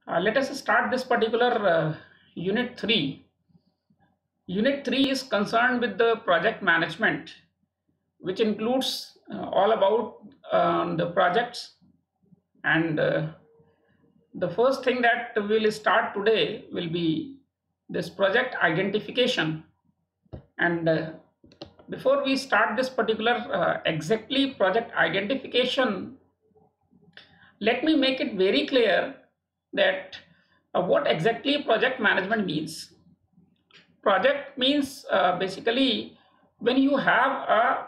Let us start this particular unit 3. Unit 3 is concerned with the project management, which includes all about the projects. And the first thing that we'll start today will be this project identification. And before we start this particular exactly project identification, let me make it very clear that what exactly project management means. Project means basically when you have a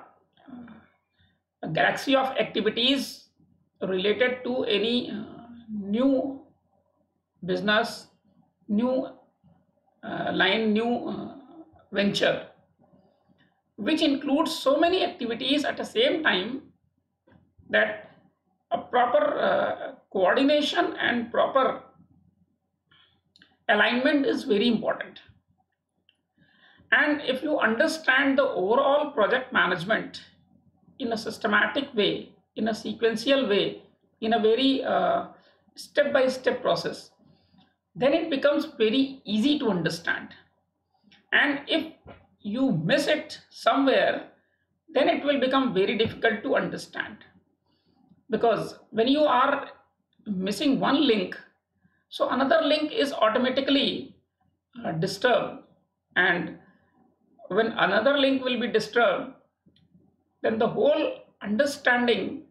galaxy of activities related to any new business, new line, new venture, which includes so many activities at the same time that a proper coordination and proper alignment is very important. And if you understand the overall project management in a systematic way, in a sequential way, in a very step by step process, then it becomes very easy to understand. And if you miss it somewhere, then it will become very difficult to understand. Because when you are missing one link, so another link is automatically disturbed. And when another link will be disturbed, then the whole understanding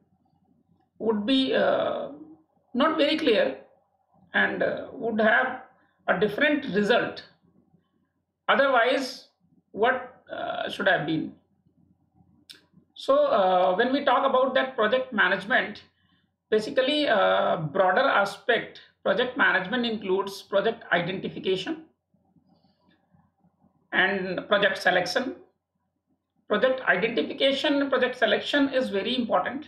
would be not very clear and would have a different result. Otherwise, what should have been? So when we talk about that project management, basically a broader aspect, project management includes project identification and project selection. Project identification and project selection is very important.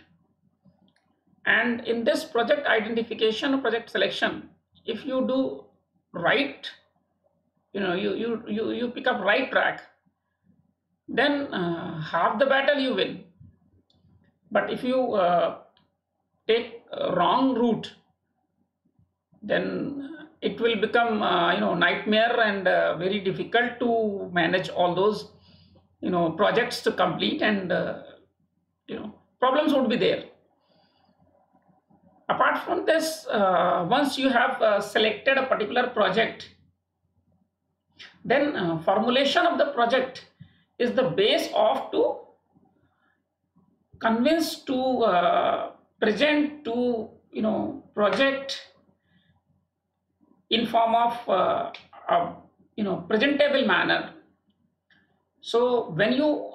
And in this project identification or project selection, if you do right, you pick up right track, then half the battle you win. But if you take a wrong route, then it will become nightmare and very difficult to manage all those projects to complete, and problems would be there. Apart from this, once you have selected a particular project, then formulation of the project is the base of to convince to present to project in form of presentable manner. So when you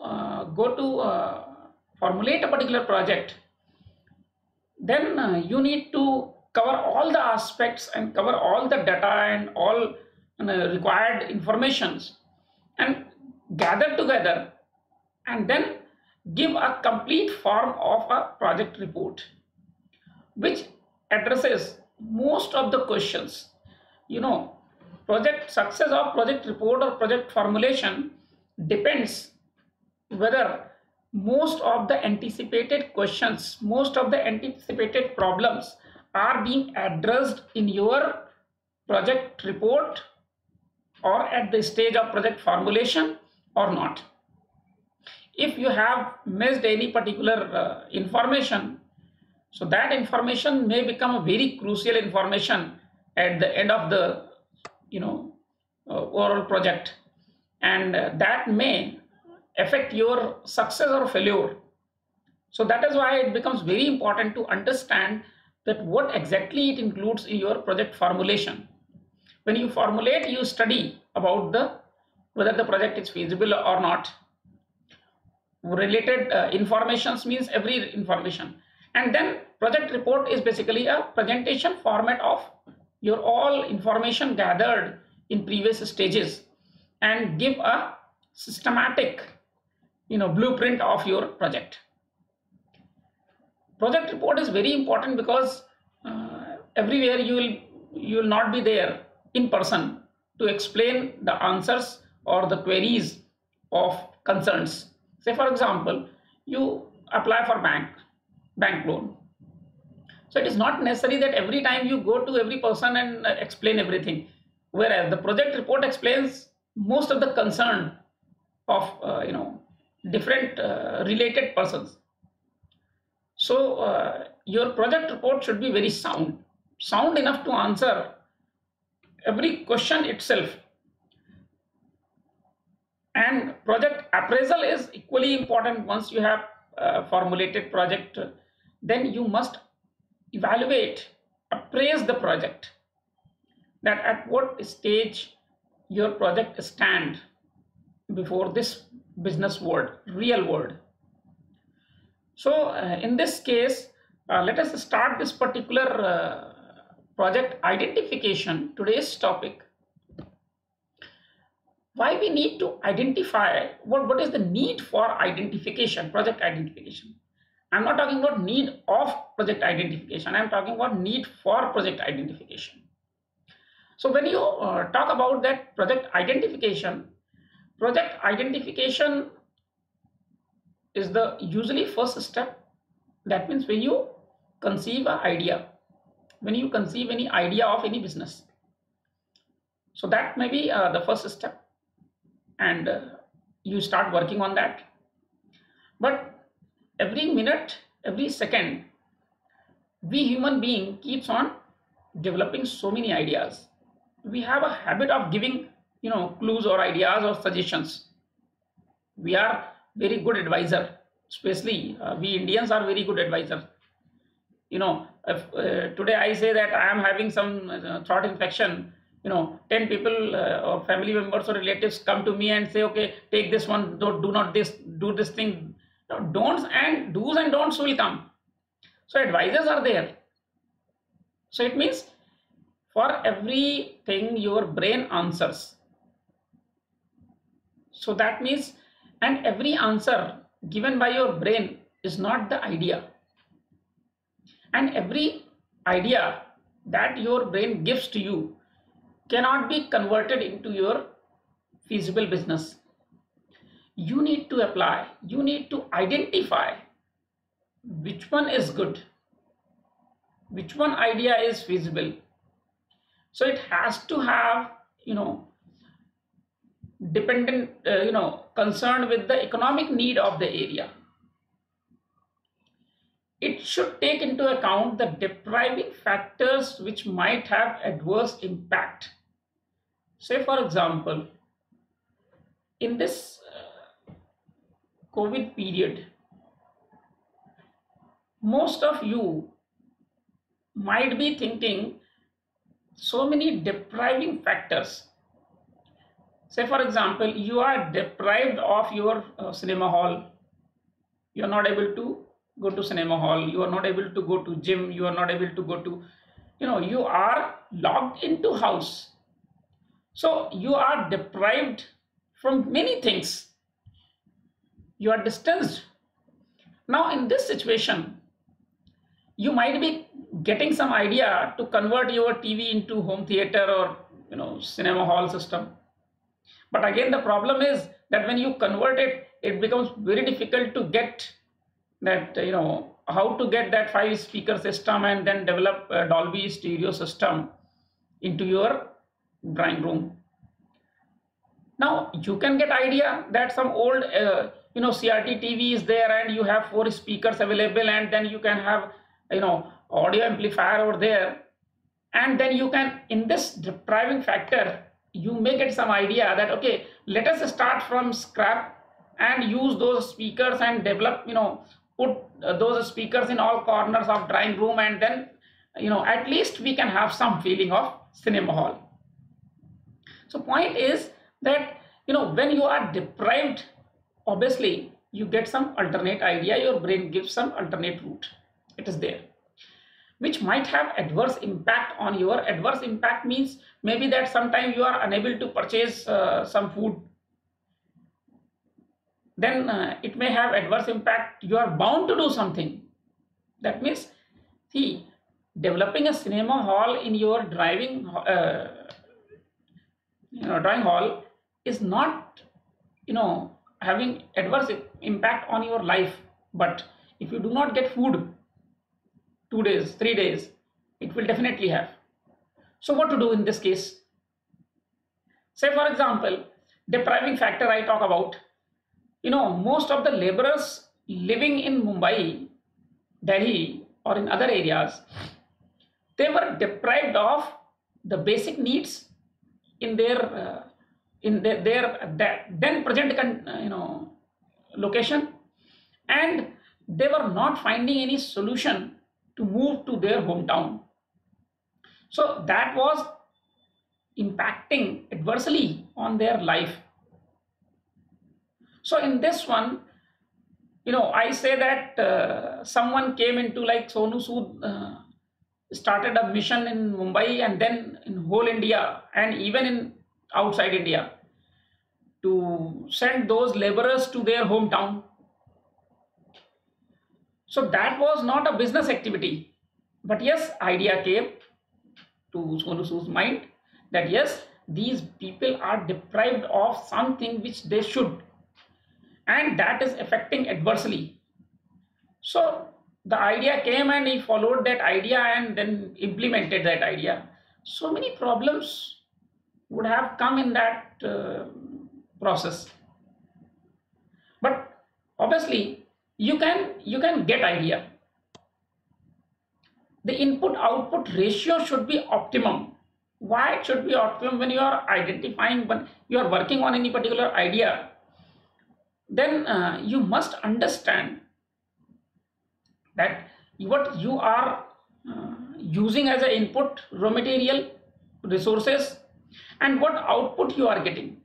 go to formulate a particular project, then you need to cover all the aspects and cover all the data and all required informations and gather together, and then give a complete form of a project report which addresses most of the questions. Project success of project report or project formulation depends whether most of the anticipated questions, most of the anticipated problems are being addressed in your project report or at the stage of project formulation or not. If you have missed any particular information, so that information may become a very crucial information at the end of the overall project, and that may affect your success or failure. So that is why it becomes very important to understand that what exactly it includes in your project formulation. When you formulate, you study about whether the project is feasible or not. Related informations means every information. And then project report is basically a presentation format of your all information gathered in previous stages and give a systematic blueprint of your project. Project report is very important because everywhere you will not be there in person to explain the answers or the queries of concerns. Say for example, you apply for bank loan. So it is not necessary that every time you go to every person and explain everything, whereas the project report explains most of the concern of different related persons. So your project report should be very sound enough to answer every question itself. And project appraisal is equally important. Once you have formulated project, then you must evaluate, appraise the project, that at what stage your project stand before this business world, real world. So in this case, let us start this particular project identification, today's topic. Why we need to identify, what is the need for identification, project identification. I'm not talking about need of project identification, I'm talking about need for project identification. So when you talk about that project identification is the usually first step. That means when you conceive an idea, when you conceive any idea of any business, so that may be the first step, and you start working on that. But every minute, every second, we human being keeps on developing so many ideas. We have a habit of giving clues or ideas or suggestions. We are very good advisor, especially we Indians are very good advisors. If today I say that I am having some throat infection, 10 people or family members or relatives come to me and say, okay, take this one, don't do not this, do this thing. Don'ts and do's and don'ts will come. So advisors are there. So it means for everything your brain answers. So that means, and every answer given by your brain is not the idea. And every idea that your brain gives to you cannot be converted into your feasible business. You need to apply, you need to identify which one is good, which one idea is feasible. So it has to have, dependent, concern with the economic need of the area. It should take into account the depriving factors which might have adverse impact. Say for example, in this COVID period, most of you might be thinking so many depriving factors. Say for example, you are deprived of your cinema hall. You are not able to go to cinema hall. You are not able to go to gym. You are not able to go to, you are locked into house. So you are deprived from many things. You are distanced. Now in this situation, you might be getting some idea to convert your TV into home theater or cinema hall system. But again, the problem is that when you convert it, it becomes very difficult to get that, how to get that 5 speaker system and then develop a Dolby stereo system into your drawing room. Now you can get idea that some old CRT TV is there and you have 4 speakers available, and then you can have audio amplifier over there, and then you can, in this depriving factor, you may get some idea that, okay, let us start from scrap and use those speakers and develop, put those speakers in all corners of drawing room, and then at least we can have some feeling of cinema hall. So point is that when you are deprived, obviously you get some alternate idea, your brain gives some alternate route, it is there, which might have adverse impact on your. Adverse impact means maybe that sometime you are unable to purchase some food, then it may have adverse impact, you are bound to do something. That means, see, developing a cinema hall in your drawing hall is not having adverse impact on your life. But if you do not get food, 2 days, 3 days, it will definitely have. So what to do in this case? Say for example, depriving factor I talk about, most of the laborers living in Mumbai, Delhi, or in other areas, they were deprived of the basic needs in their then present location, and they were not finding any solution to move to their hometown. So that was impacting adversely on their life. So in this one, I say that someone came into, like Sonu Sood started a mission in Mumbai and then in whole India and even in outside India to send those laborers to their hometown. So that was not a business activity, but yes, idea came to Sonu Sood's mind that yes, these people are deprived of something which they should, and that is affecting adversely. So the idea came and he followed that idea and then implemented that idea. So many problems would have come in that process. But obviously you can get idea. The input output ratio should be optimum. Why it should be optimum? When you are identifying, when you are working on any particular idea, then you must understand that what you are using as an input, raw material, resources, and what output you are getting.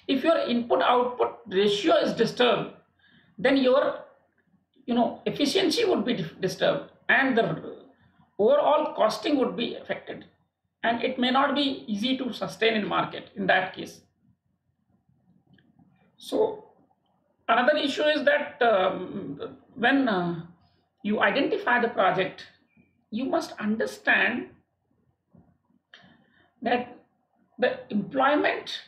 If your input output ratio is disturbed, then your efficiency would be disturbed, and the overall costing would be affected, and it may not be easy to sustain in market in that case. So another issue is that when you identify the project, you must understand that the employment,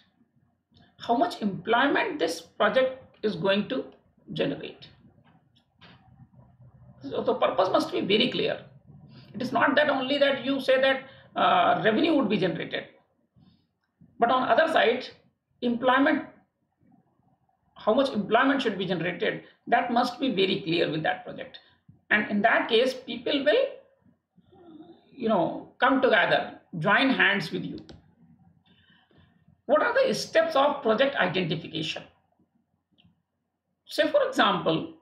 how much employment this project is going to generate. So the purpose must be very clear. It is not that only that you say that revenue would be generated, but on other side, employment, how much employment should be generated, that must be very clear with that project. And in that case, people will come together, join hands with you. What are the steps of project identification? Say for example,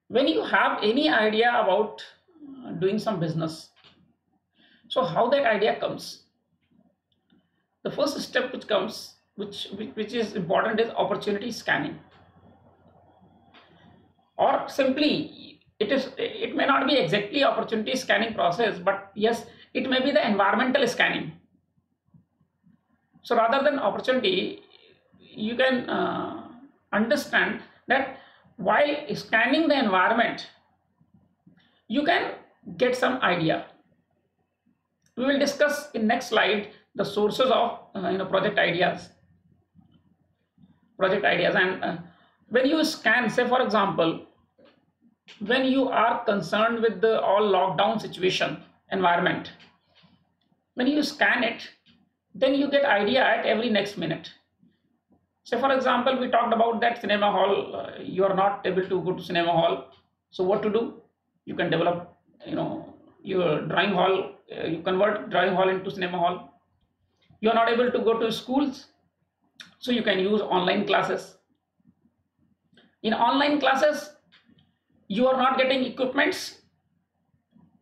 when you have any idea about doing some business, so how that idea comes? The first step which comes, which is important, is opportunity scanning. Or simply, it may not be exactly opportunity scanning process, but yes, it may be the environmental scanning. So rather than opportunity, you can understand that while scanning the environment, you can get some idea. We will discuss in next slide the sources of project ideas. And when you scan, say for example, when you are concerned with the all lockdown situation environment, when you scan it, then you get idea at every next minute. Say for example, we talked about that cinema hall, you are not able to go to cinema hall, so what to do? You can develop your drawing hall, you convert drawing hall into cinema hall. You are not able to go to schools, so you can use online classes. In online classes, you are not getting equipments,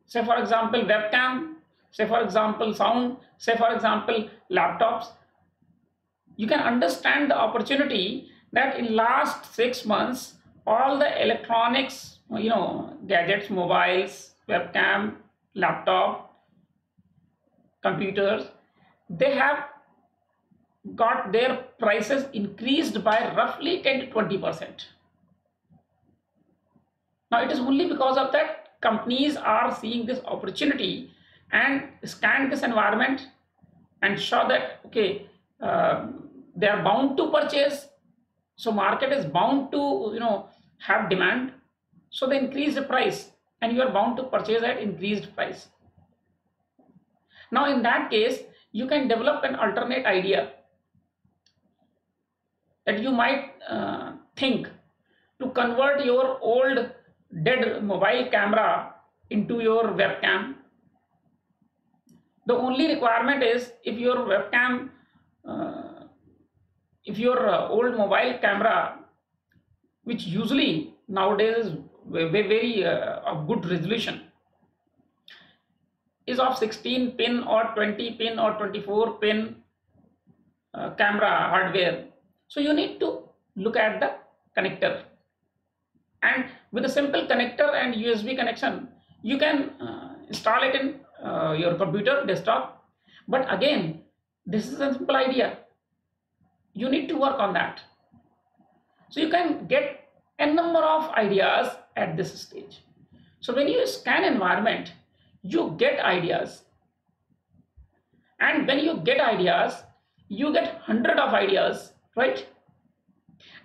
say for example webcam, say for example sound, say for example laptops. You can understand the opportunity that in last 6 months, all the electronics, gadgets, mobiles, webcam, laptop, computers, they have got their prices increased by roughly 10 to 20%. Now it is only because of that companies are seeing this opportunity and scan this environment and show that okay, they are bound to purchase, so market is bound to have demand, so they increase the price. and you are bound to purchase at increased price. Now in that case, you can develop an alternate idea that you might think to convert your old dead mobile camera into your webcam. The only requirement is if your webcam, if your old mobile camera, which usually nowadays is very of good resolution, is of 16 pin or 20 pin or 24 pin camera hardware. So you need to look at the connector, and with a simple connector and USB connection, you can install it in your computer desktop. But again, this is a simple idea. You need to work on that. So you can get a number of ideas at this stage. So when you scan environment, you get ideas, and when you get ideas, you get 100 of ideas, right?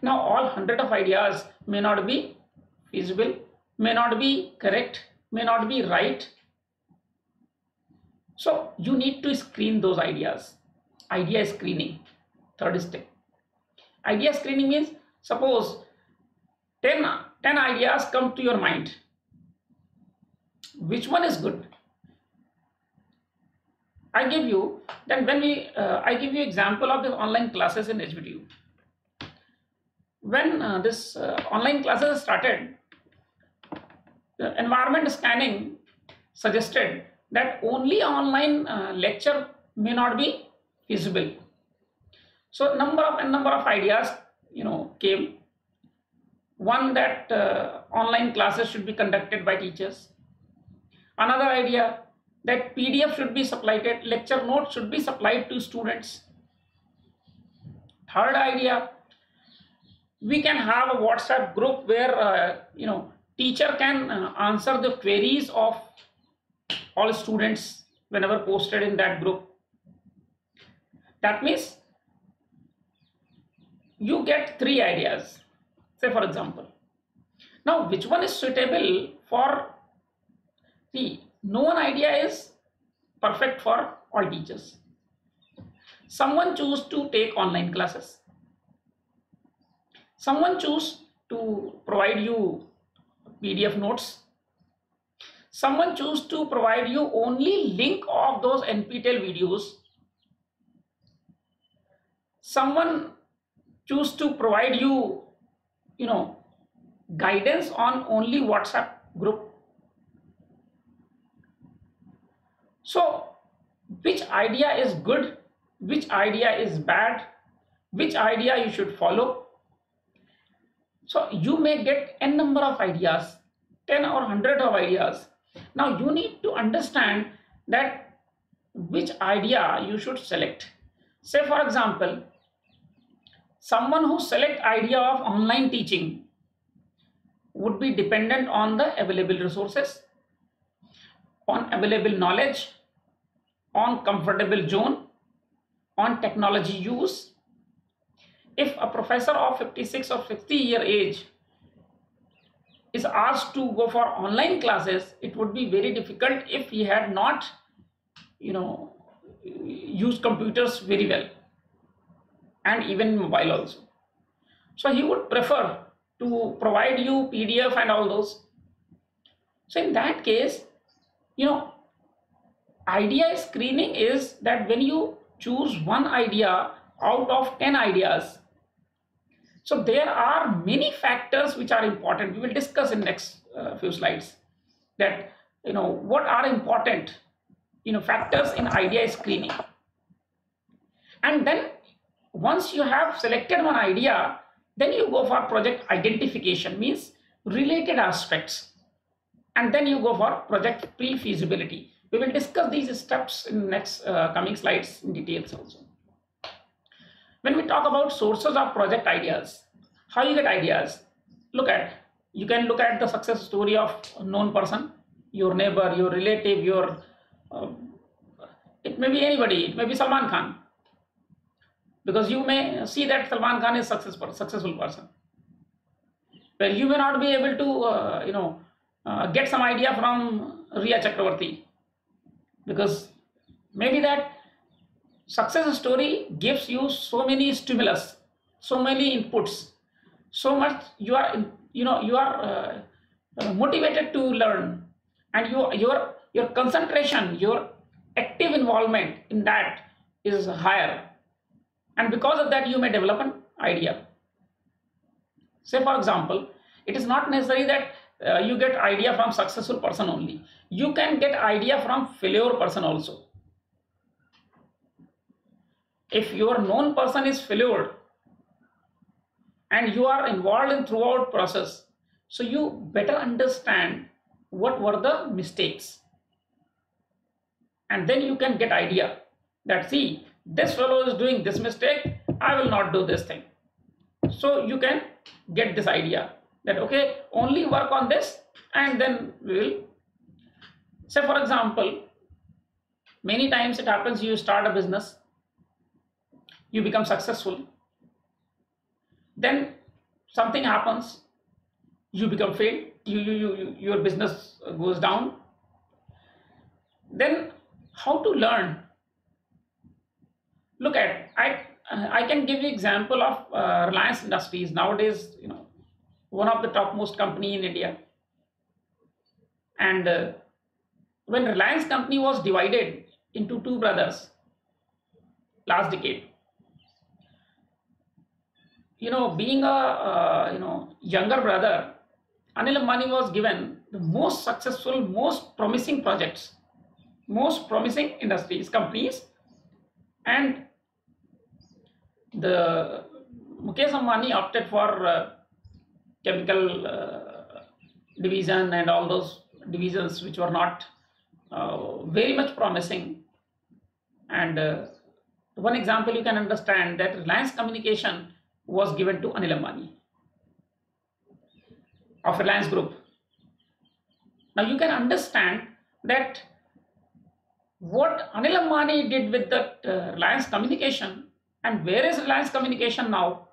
Now all 100 of ideas may not be feasible, may not be correct, may not be right. So you need to screen those ideas. Idea screening, third step. Idea screening means, suppose 10 ideas come to your mind. Which one is good? I give you, then when I give you example of the online classes in HBTU. When this online classes started, the environment scanning suggested that only online lecture may not be feasible. So number of ideas came. One, that online classes should be conducted by teachers. Another idea, that PDF should be supplied, lecture notes should be supplied to students. Third idea, we can have a WhatsApp group where teacher can answer the queries of all students whenever posted in that group. That means you get 3 ideas, say for example. Now which one is suitable for, see, no one idea is perfect for all teachers. Someone choose to take online classes. Someone choose to provide you PDF notes. Someone choose to provide you only link of those NPTEL videos. Someone choose to provide you, guidance on only WhatsApp group. So which idea is good, which idea is bad, which idea you should follow? So you may get n number of ideas, 10 or 100 of ideas. Now you need to understand that which idea you should select. Say for example, someone who select idea of online teaching would be dependent on the available resources, on available knowledge, on comfortable zone, on technology use. If a professor of 56 or 60-year age is asked to go for online classes, it would be very difficult if he had not, used computers very well, and even mobile also. So he would prefer to provide you PDF and all those. So in that case, idea screening is that when you choose one idea out of 10 ideas, so there are many factors which are important. We will discuss in next few slides that what are important factors in idea screening. And then once you have selected one idea, then you go for project identification, means related aspects, and then you go for project pre-feasibility. We will discuss these steps in next coming slides in details also. When we talk about sources of project ideas, how you get ideas, you can look at the success story of a known person, your neighbor, your relative, it may be anybody, it may be Salman Khan, because you may see that Salman Khan is successful person, where you may not be able to get some idea from Ria Chakravarti, because maybe that success story gives you so many stimulus, so many inputs, so much you are you are motivated to learn, and your concentration, your active involvement in that is higher, and because of that you may develop an idea. Say for example, it is not necessary that you get idea from successful person only. You can get idea from failure person also. If your known person is failure and you are involved in throughout process, so you better understand what were the mistakes, and then you can get idea that, see, this fellow is doing this mistake, I will not do this thing. So you can get this idea that, okay, only work on this, and then we will. Say for example, many times it happens, you start a business, you become successful, then something happens, you become failed, your business goes down. Then how to learn? Look at, I can give you example of Reliance Industries nowadays, one of the topmost company in India. And when Reliance company was divided into two brothers last decade, being a younger brother, Anil Ambani was given the most successful, most promising projects, most promising industries, companies, and the Mukesh Ambani opted for chemical division and all those divisions which were not very much promising. And one example you can understand that Reliance Communication was given to Anil Ambani of Reliance Group. Now you can understand that what Anil Ambani did with that Reliance Communication, and where is Reliance Communication now?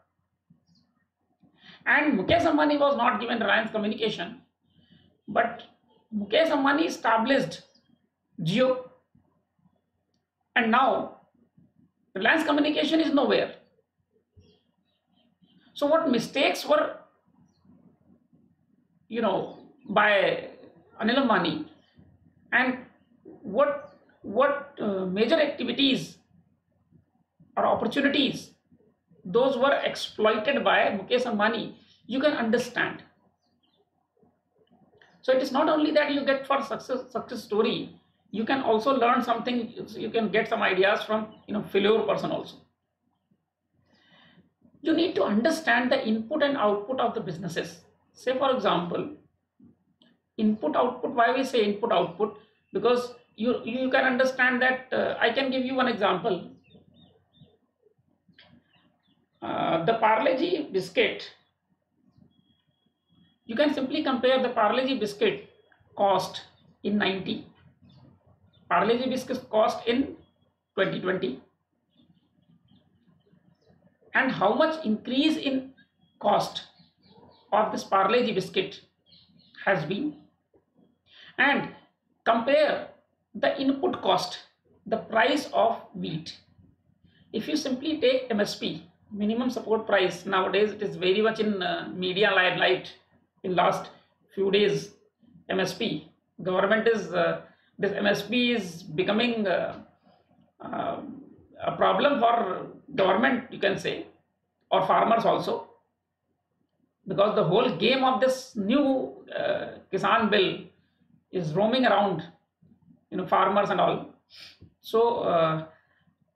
And Mukesh Ambani was not given Reliance Communication, but Mukesh Ambani established Jio, and now Reliance Communication is nowhere. So what mistakes were, by Anil Ambani, and what major activities or opportunities those were exploited by Mukesh Ambani, you can understand. So it is not only that you get for success story, you can also learn something, you can get some ideas from failure person also. You need to understand the input and output of the businesses. Say for example, input output. Why we say input output? Because you can understand that. I can give you one example. The Parle-G biscuit. You can simply compare the Parle-G biscuit cost in 90, Parle-G biscuit cost in 2020, and how much increase in cost of this Parle-G biscuit has been, and compare the input cost, the price of wheat. If you simply take MSP, minimum support price, nowadays it is very much in media limelight in last few days. MSP, government is this MSP is becoming a problem for government, you can say, or farmers also, because the whole game of this new Kisan bill is roaming around, farmers and all. So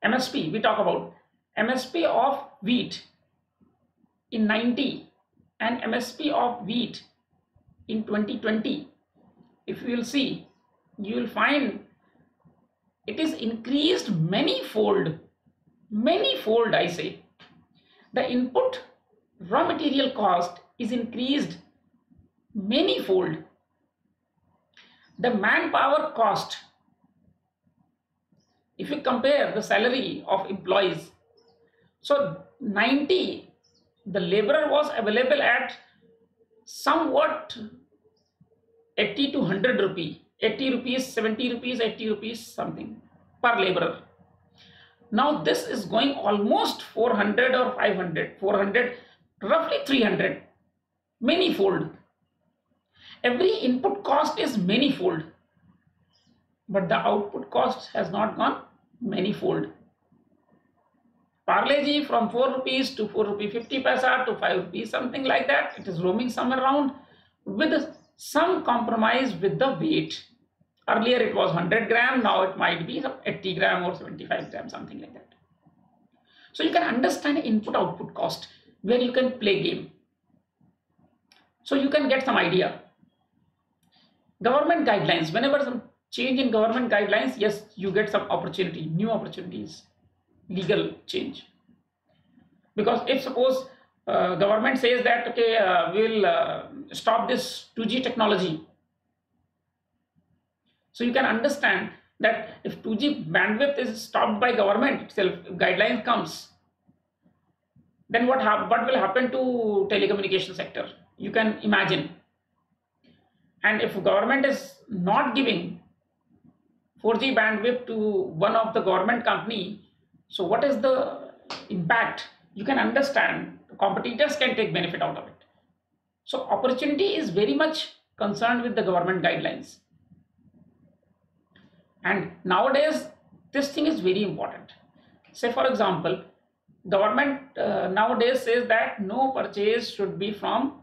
MSP, we talk about MSP of wheat in 90 and MSP of wheat in 2020. If you will see, you will find it is increased many-fold, many-fold, I say. The input raw material cost is increased many-fold. The manpower cost, if you compare the salary of employees, so 90, the laborer was available at somewhat 80 to 100 rupee, 80 rupees, 70 rupees, 80 rupees something per laborer. Now this is going almost 400 or 500, 400, roughly 300, many-fold. Every input cost is many-fold, but the output cost has not gone many-fold. Parle-G from 4 rupees to 4 rupee 50 paisa to 5 rupees, something like that. It is roaming somewhere around with some compromise with the weight. Earlier it was 100 gram, now it might be 80 gram or 75 gram, something like that. So you can understand input output cost where you can play game. So you can get some idea. Government guidelines, whenever some change in government guidelines, yes, you get some opportunity, new opportunities, legal change. Because if suppose government says that, okay, we'll stop this 2G technology. So you can understand that if 2G bandwidth is stopped by government itself, if guidelines comes, then what will happen to telecommunication sector? You can imagine. And if government is not giving 4G bandwidth to one of the government company, so what is the impact? You can understand. Competitors can take benefit out of it. So opportunity is very much concerned with the government guidelines. And nowadays, this thing is very important. Say for example, government nowadays says that no purchase should be from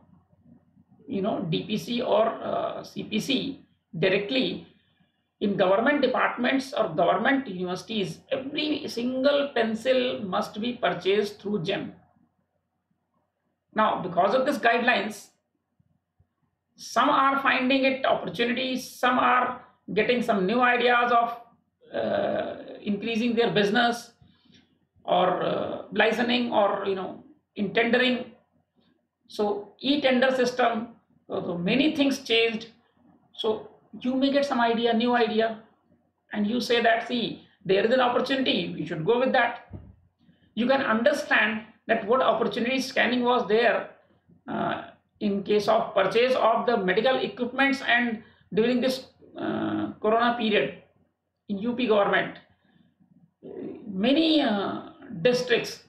DPC or CPC directly. In government departments or government universities, every single pencil must be purchased through GEM. Now, because of these guidelines, some are finding it opportunities, some are getting some new ideas of increasing their business or licensing or in tendering. So e-tender system, so many things changed. So you may get some idea, new idea, and you say that, see, there is an opportunity, we should go with that. You can understand that what opportunity scanning was there in case of purchase of the medical equipments, and during this corona period in UP government, many districts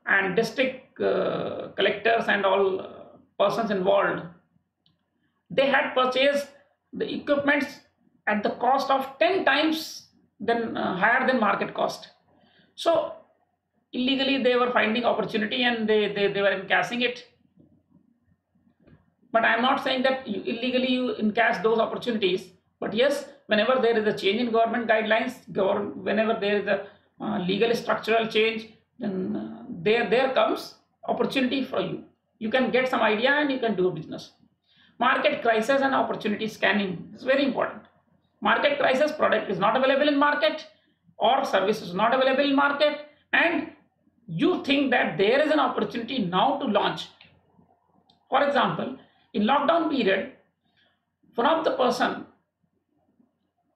and district collectors and all persons involved, they had purchased the equipments at the cost of 10 times than higher than market cost. So illegally they were finding opportunity and they were encashing it. But I am not saying that illegally you encash those opportunities. But yes, whenever there is a change in government guidelines, whenever there is a legal structural change, then there comes opportunity for you. You can get some idea and you can do business. Market crisis and opportunity scanning is very important. Market crisis, product is not available in market or service is not available in market, and you think that there is an opportunity now to launch. For example, in lockdown period, one of the person,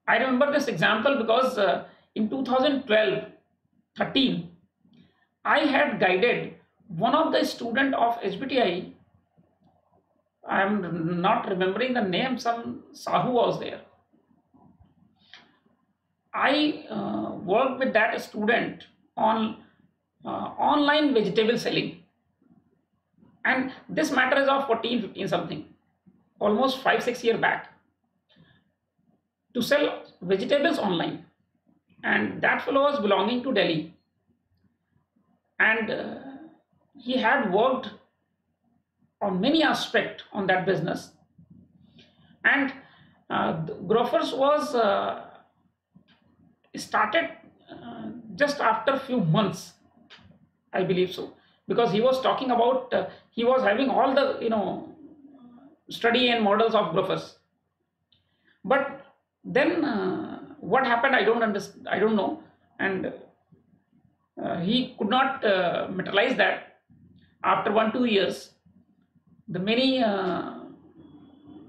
I remember this example because in 2012-13, I had guided one of the student of HBTI. I am not remembering the name, some Sahu was there. I worked with that student on online vegetable selling. And this matter is of 14, 15 something, almost 5-6 years back, to sell vegetables online. And that fellow was belonging to Delhi. And he had worked on many aspects on that business. And Grofers was started just after few months, I believe so, because he was talking about he was having all the study and models of Grofers. But then what happened, I don't understand, I don't know, and he could not materialize that. After 1-2 years, the many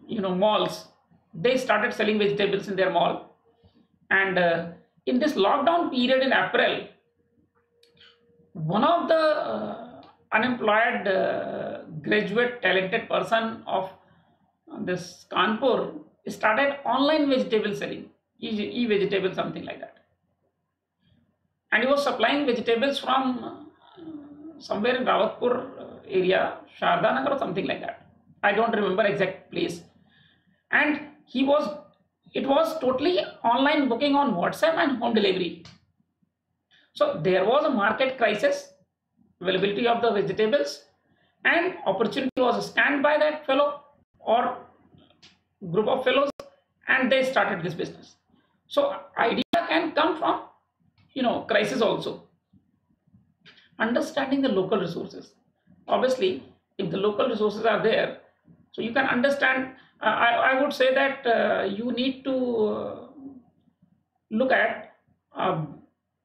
malls, they started selling vegetables in their mall. And in this lockdown period in April, one of the unemployed graduate talented person of this Kanpur started online vegetable selling, e-vegetable, something like that. And he was supplying vegetables from somewhere in Rawatpur area, Sharda Nagar or something like that. I don't remember exact place. And it was totally online booking on WhatsApp and home delivery. So there was a market crisis, availability of the vegetables, and opportunity was scanned by that fellow or group of fellows, and they started this business. So idea can come from crisis also. Understanding the local resources. Obviously, if the local resources are there, so you can understand. I would say that you need to look at a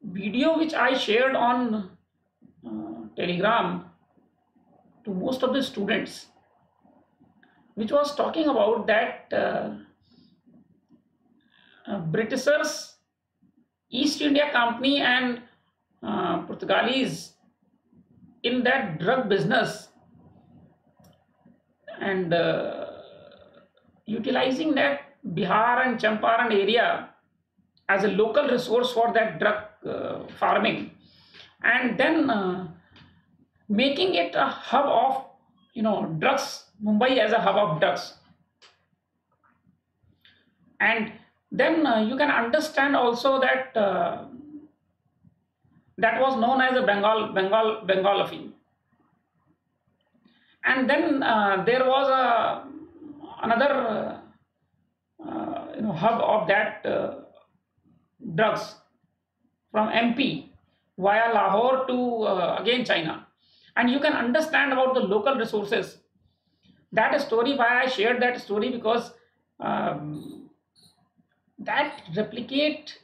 video which I shared on Telegram to most of the students, which was talking about that Britishers, East India Company, and Portuguese in that drug business, and utilizing that Bihar and Champaran area as a local resource for that drug farming, and then making it a hub of drugs, Mumbai as a hub of drugs. And then you can understand also that that was known as a Bengal affair. And then there was another hub of that drugs from MP via Lahore to again China. And you can understand about the local resources. That story, why I shared that story, because that replicate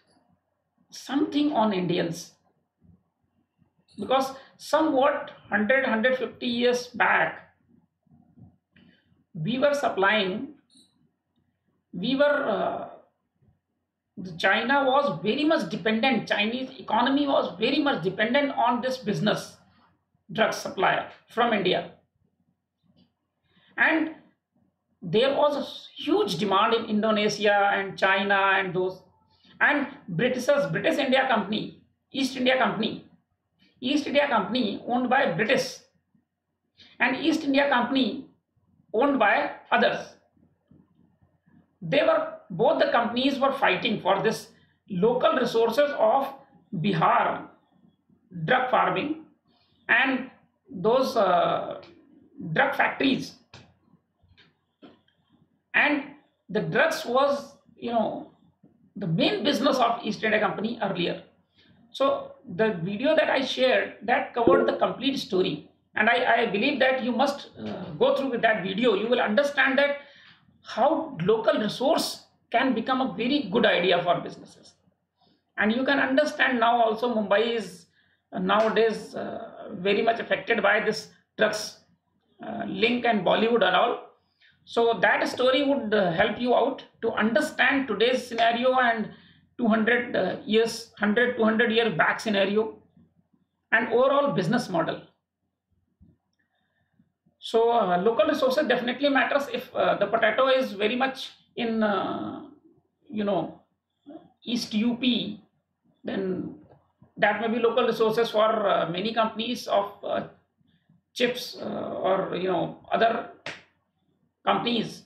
something on Indians. Because somewhat 100-150 years back, we were supplying, China was very much dependent, Chinese economy was very much dependent on this business, drug supplier from India. And there was a huge demand in Indonesia and China and those. And British India Company, East India Company owned by British, and East India Company owned by others. Both the companies were fighting for this local resources of Bihar drug farming and those drug factories. And the drugs was the main business of East India Company earlier. So the video that I shared, that covered the complete story, and I believe that you must go through with that video. You will understand that how local resource can become a very good idea for businesses. And you can understand now also Mumbai is nowadays very much affected by this drugs link and Bollywood and all. So that story would help you out to understand today's scenario and 200 years back scenario and overall business model. So local resources definitely matters. If the potato is very much in East UP, then that may be local resources for many companies of chips or other companies,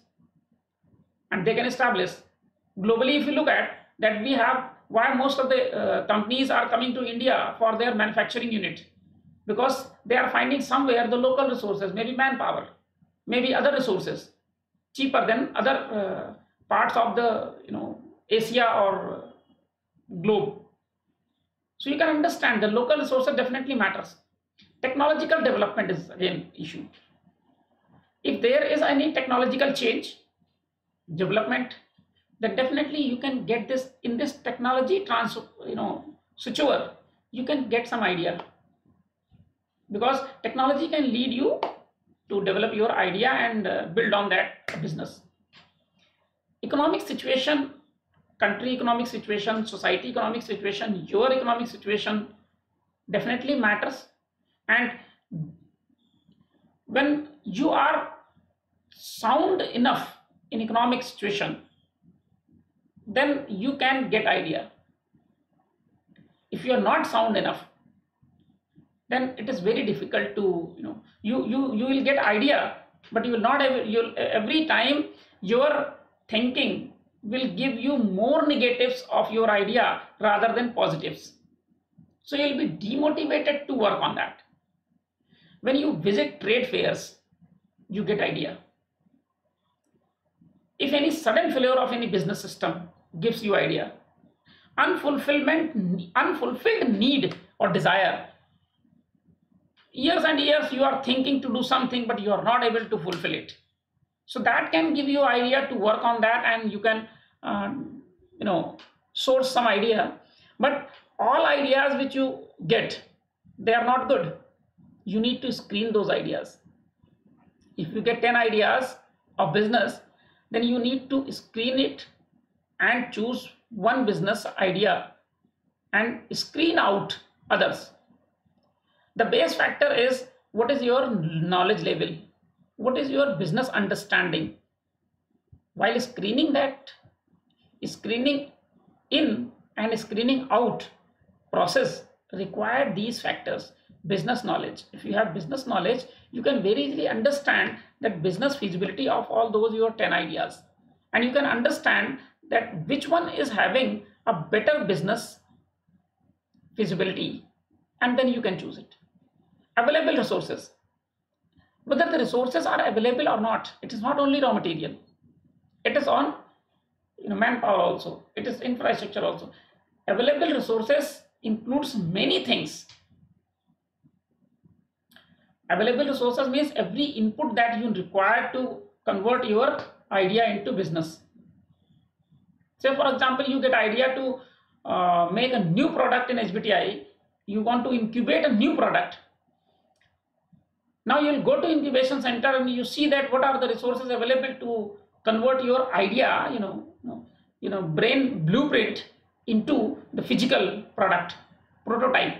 and they can establish globally. If you look at that, we have why most of the companies are coming to India for their manufacturing unit, because they are finding somewhere the local resources, maybe manpower, maybe other resources cheaper than other parts of the Asia or globe. So you can understand the local resources definitely matters. Technological development is again issue. If there is any technological change, development, then definitely you can get this in this technology switchover. You can get some idea, because technology can lead you to develop your idea and build on that business. Economic situation, country economic situation, society economic situation, your economic situation definitely matters. And when you are sound enough in economic situation, then you can get idea. If you are not sound enough, then it is very difficult to, you will get idea, but you will not have, you'll every time your thinking will give you more negatives of your idea rather than positives. So you'll be demotivated to work on that. When you visit trade fairs, you get idea. If any sudden failure of any business system gives you idea, unfulfilled need or desire, years and years you are thinking to do something but you are not able to fulfill it, so that can give you idea to work on that, and you can source some idea. But all ideas which you get, they are not good. You need to screen those ideas. If you get 10 ideas of business, then you need to screen it and choose one business idea and screen out others. The base factor is, what is your knowledge level? What is your business understanding? While screening that, screening in and screening out process require these factors. Business knowledge. If you have business knowledge, you can very easily understand that business feasibility of all those your 10 ideas. And you can understand that which one is having a better business feasibility, and then you can choose it. Available resources. Whether the resources are available or not, it is not only raw material. It is on manpower also. It is infrastructure also. Available resources includes many things. Available resources means every input that you require to convert your idea into business. Say for example, you get idea to make a new product in HBTI. You want to incubate a new product. Now you will go to incubation center and you see that what are the resources available to convert your idea, brain blueprint into the physical product prototype.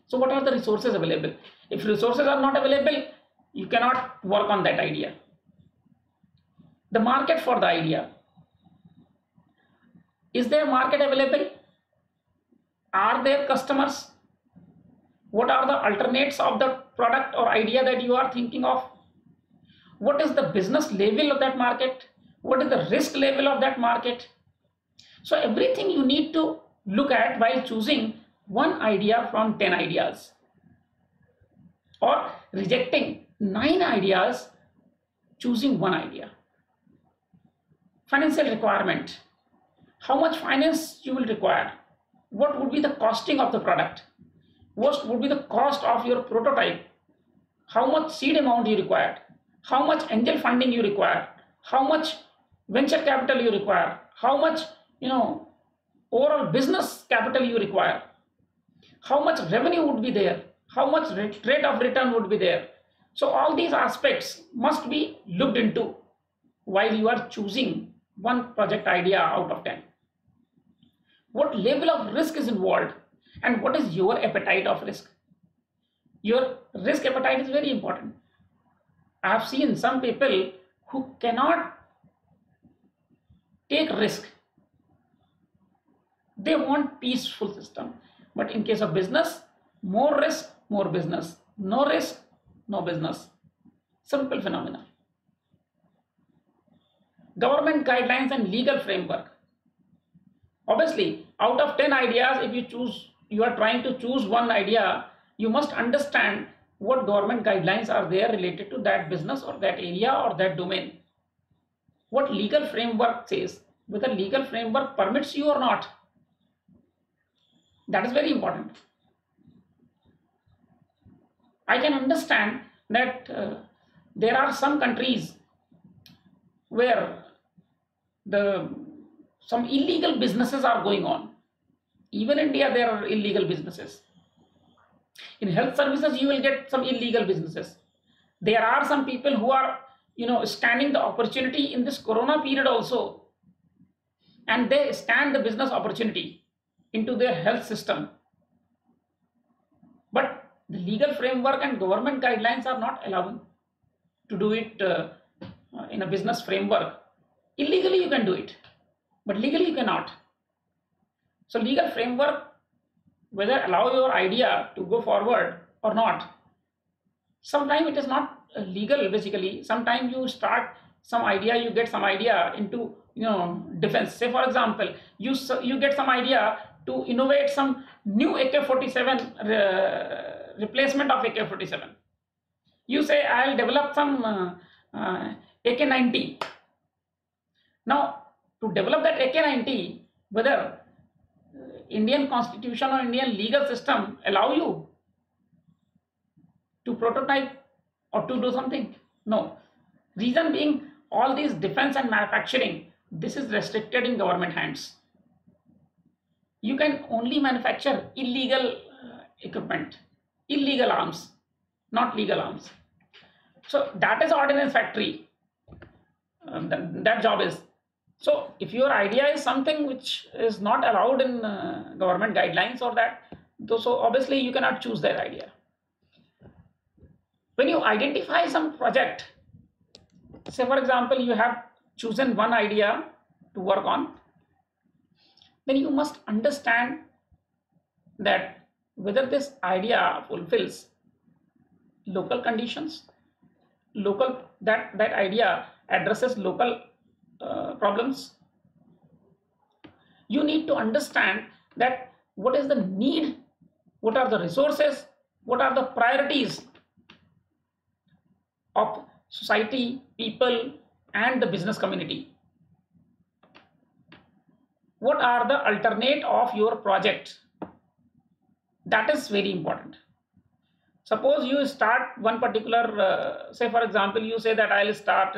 So what are the resources available? If resources are not available, you cannot work on that idea. The market for the idea. Is there market available? Are there customers? What are the alternates of the product or idea that you are thinking of? What is the business level of that market? What is the risk level of that market? So everything you need to look at while choosing one idea from 10 ideas, or rejecting 9 ideas, choosing one idea. Financial requirement. How much finance you will require? What would be the costing of the product? What would be the cost of your prototype? How much seed amount you require? How much angel funding you require? How much venture capital you require? How much overall business capital you require? How much revenue would be there? How much rate of return would be there? So all these aspects must be looked into while you are choosing one project idea out of 10. What level of risk is involved, and what is your appetite of risk? Your risk appetite is very important. I have seen some people who cannot take risk. They want peaceful system. But in case of business, more risk, more business. No risk, no business. Simple phenomena. Government guidelines and legal framework. Obviously, out of 10 ideas, if you are trying to choose one idea, you must understand what government guidelines are there related to that business or that area or that domain. What legal framework says, whether legal framework permits you or not. That is very important. I can understand that there are some countries where some illegal businesses are going on. Even in India, there are illegal businesses. In health services, you will get some illegal businesses. There are some people who are, scanning the opportunity in this corona period also, and they scan the business opportunity into their health system. But the legal framework and government guidelines are not allowing to do it in a business framework. Illegally you can do it, but legally you cannot. So legal framework, whether allow your idea to go forward or not. Sometimes it is not legal basically. Sometimes you start some idea, you get some idea into defense. Say for example, you get some idea to innovate some new AK-47 replacement of AK-47. You say I'll develop some AK-90. Now to develop that AK-90, whether Indian constitution or Indian legal system allow you to prototype or to do something? No. Reason being, all these defense and manufacturing, this is restricted in government hands. You can only manufacture illegal equipment, illegal arms, not legal arms. So that is ordnance factory. That job is. So if your idea is something which is not allowed in government guidelines or that, so obviously you cannot choose that idea. When you identify some project, say for example, you have chosen one idea to work on, then you must understand that whether this idea fulfills local conditions, that idea addresses local problems. You need to understand that what is the need, what are the resources, what are the priorities of society, people, and the business community. What are the alternate of your project? That is very important. Suppose you start one particular, say for example, you say that I'll start,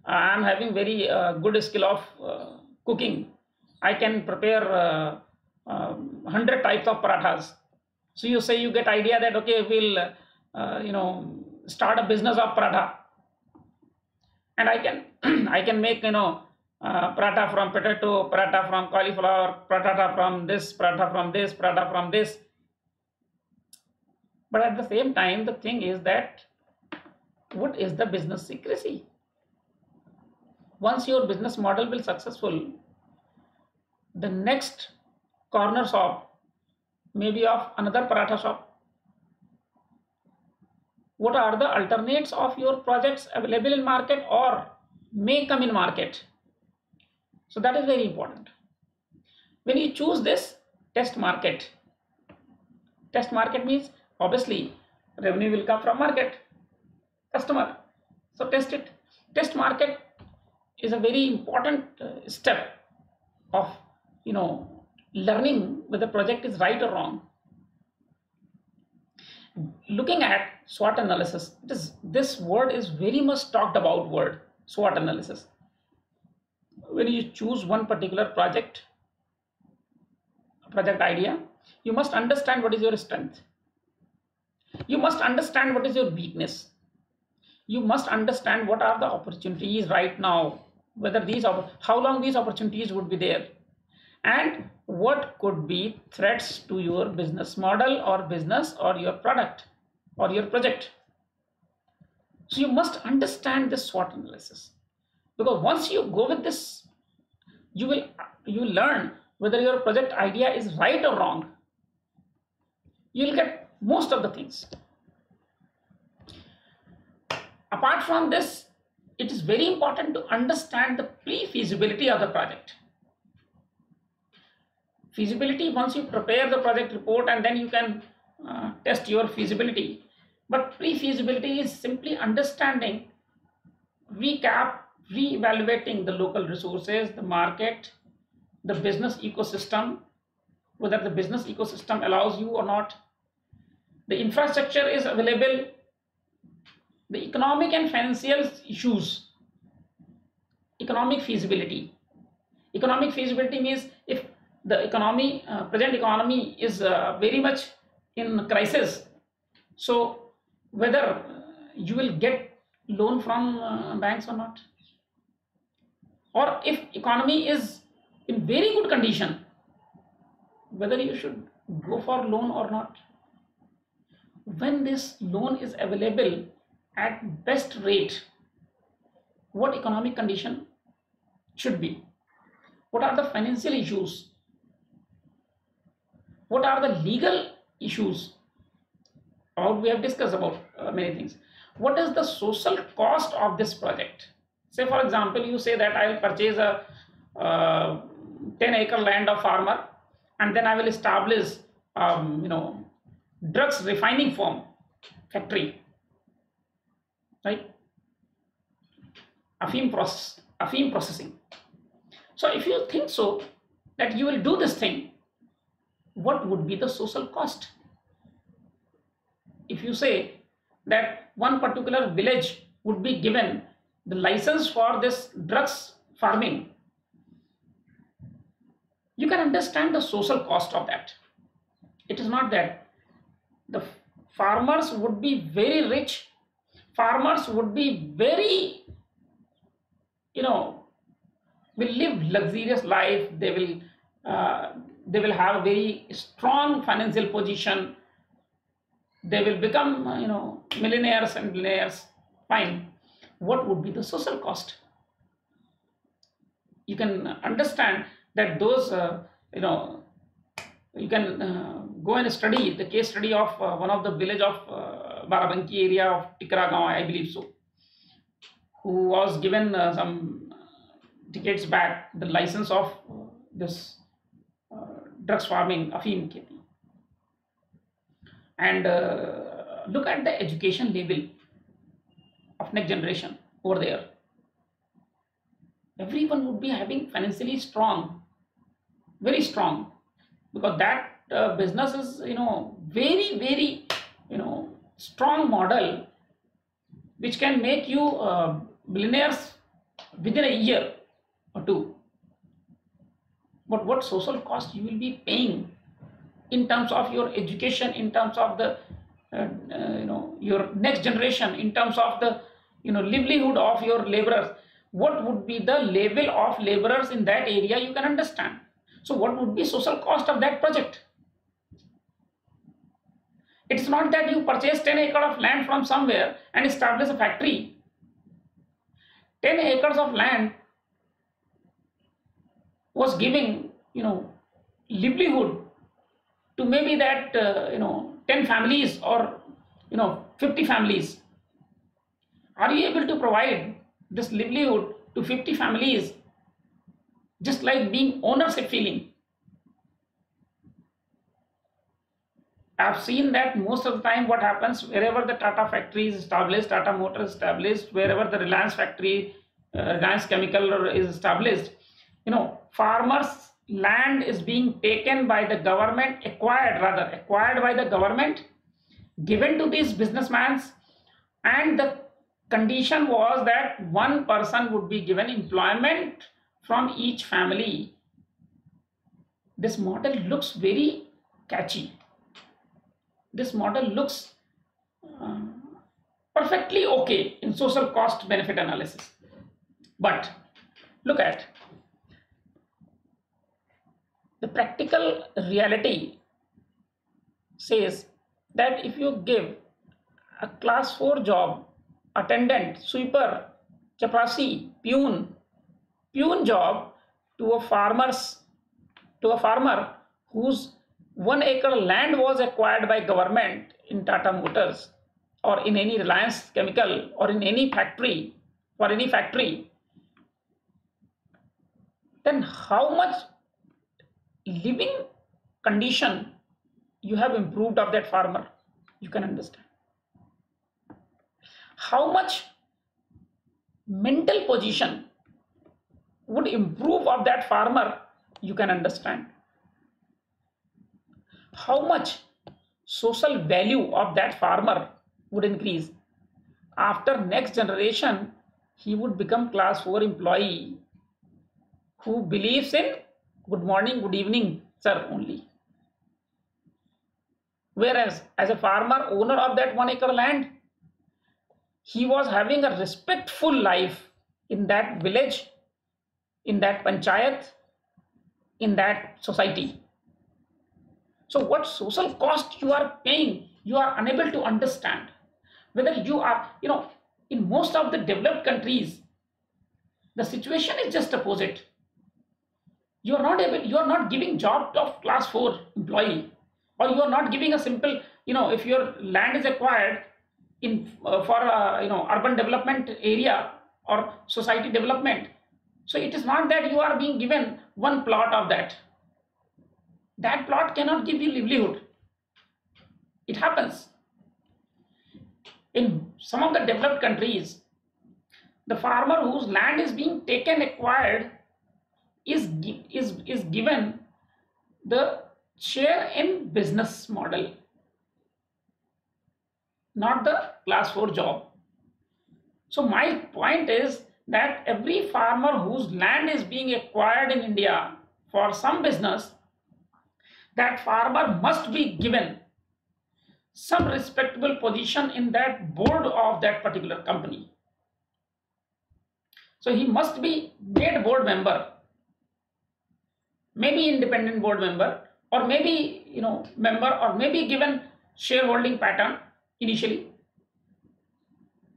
I am having very good skill of cooking. I can prepare 100 types of parathas. So you say, you get idea that okay, we'll start a business of paratha, and I can I can make paratha from potato, paratha from cauliflower, paratha from this, paratha from this, paratha from this. But at the same time, the thing is that what is the business secrecy? Once your business model will successful, the next corner shop may be of another paratha shop. What are the alternates of your projects available in market or may come in market? So that is very important. When you choose this test market means obviously revenue will come from market, customer. So test it. Test market is a very important step of learning whether the project is right or wrong. Looking at SWOT analysis, this word is very much talked about word, SWOT analysis. When you choose one particular project idea, you must understand what is your strength. You must understand what is your weakness. You must understand what are the opportunities right now, whether how long these opportunities would be there, and what could be threats to your business model or business or your product or your project. So you must understand this SWOT analysis, because once you go with this, you will learn whether your project idea is right or wrong. You will get most of the things. Apart from this, it is very important to understand the pre-feasibility of the project. Feasibility, once you prepare the project report and then you can test your feasibility. But pre-feasibility is simply understanding, re-evaluating the local resources, the market, the business ecosystem, whether the business ecosystem allows you or not. The infrastructure is available, the economic and financial issues, economic feasibility. Economic feasibility means if the economy, present economy is very much in crisis, so whether you will get loan from banks or not, or if economy is in very good condition, whether you should go for loan or not. When this loan is available at best rate, what economic condition should be? What are the financial issues? What are the legal issues? About we have discussed about many things. What is the social cost of this project? Say for example, you say that I will purchase a 10-acre land of farmer, and then I will establish drugs refining firm factory, right? Afim processing. So if you think so that you will do this thing, what would be the social cost? If you say that one particular village would be given the license for this drugs farming, you can understand the social cost of that. It is not that the farmers would be very rich, farmers would be very, will live luxurious life, they will have a very strong financial position, they will become millionaires and billionaires. Fine. What would be the social cost? You can understand that those you can go and study the case study of one of the village of Barabanki area of Tikra Gaon, I believe so, who was given some decades back the license of this drugs farming, Afim KP. And look at the education level of next generation over there. Everyone would be having financially strong, very strong, because that business is very very strong model which can make you billionaires within a year or two. But what social cost you will be paying in terms of your education, in terms of the your next generation, in terms of the livelihood of your laborers? What would be the level of laborers in that area? You can understand. So what would be social cost of that project? It's not that you purchase 10 acres of land from somewhere and establish a factory. 10 acres of land was giving livelihood to maybe that 10 families or 50 families. Are you able to provide this livelihood to 50 families just like being ownership feeling? I've seen that most of the time what happens wherever the Tata factory is established, Tata Motors established, wherever the Reliance factory, Reliance Chemical is established, farmers' land is being taken by the government, acquired by the government, given to these businessmen, and the condition was that one person would be given employment from each family. This model looks very catchy. This model looks perfectly okay in social cost benefit analysis. But look at the practical reality says that if you give a class 4 job, attendant, sweeper, chaprasi, peon job to a farmer whose 1 acre land was acquired by government in Tata Motors or in any Reliance Chemical or in any factory, for any factory, then how much living condition you have improved of that farmer? You can understand. How much mental position would improve of that farmer? You can understand. How much social value of that farmer would increase? After next generation, he would become class 4 employee who believes in good morning, good evening, sir only. Whereas as a farmer, owner of that 1 acre land, he was having a respectful life in that village, in that panchayat, in that society. So what social cost you are paying, you are unable to understand. Whether you are, in most of the developed countries, The situation is just opposite. You are not able, you are not giving job of class 4 employee, or you are not giving a simple, if your land is acquired in for urban development area or society development, so it is not that you are being given one plot of that. That plot cannot give you livelihood. It happens in some of the developed countries. The farmer whose land is being taken, acquired, is given the share in business model, not the class 4 job. So my point is that every farmer whose land is being acquired in India for some business, that farmer must be given some respectable position in that board of that particular company. So he must be made board member, maybe independent board member, or maybe member, or maybe given shareholding pattern initially.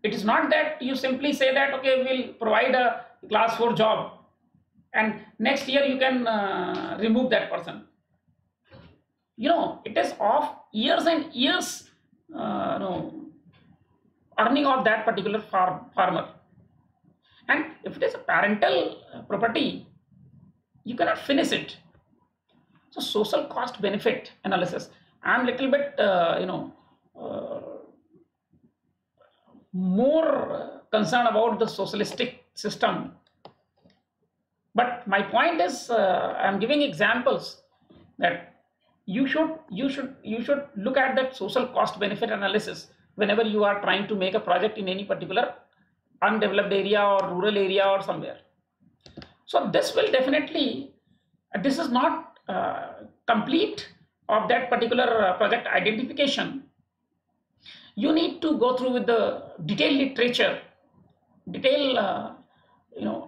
It is not that you simply say that, okay, we'll provide a class 4 job and next year you can remove that person. It is of years and years earning of that particular farmer. And if it is a parental property, you cannot finish it. So social cost benefit analysis, I'm little bit more concerned about the socialistic system. But my point is, I'm giving examples that you should look at that social cost benefit analysis whenever you are trying to make a project in any particular undeveloped area or rural area or somewhere. So this will definitely, this is not complete of that particular project identification. You need to go through with the detailed literature, detailed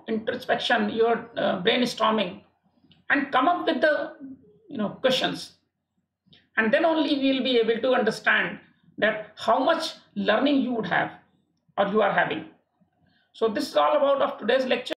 introspection, your brainstorming, and come up with the questions, and then only we will be able to understand that how much learning you would have or you are having. So this is all about of today's lecture.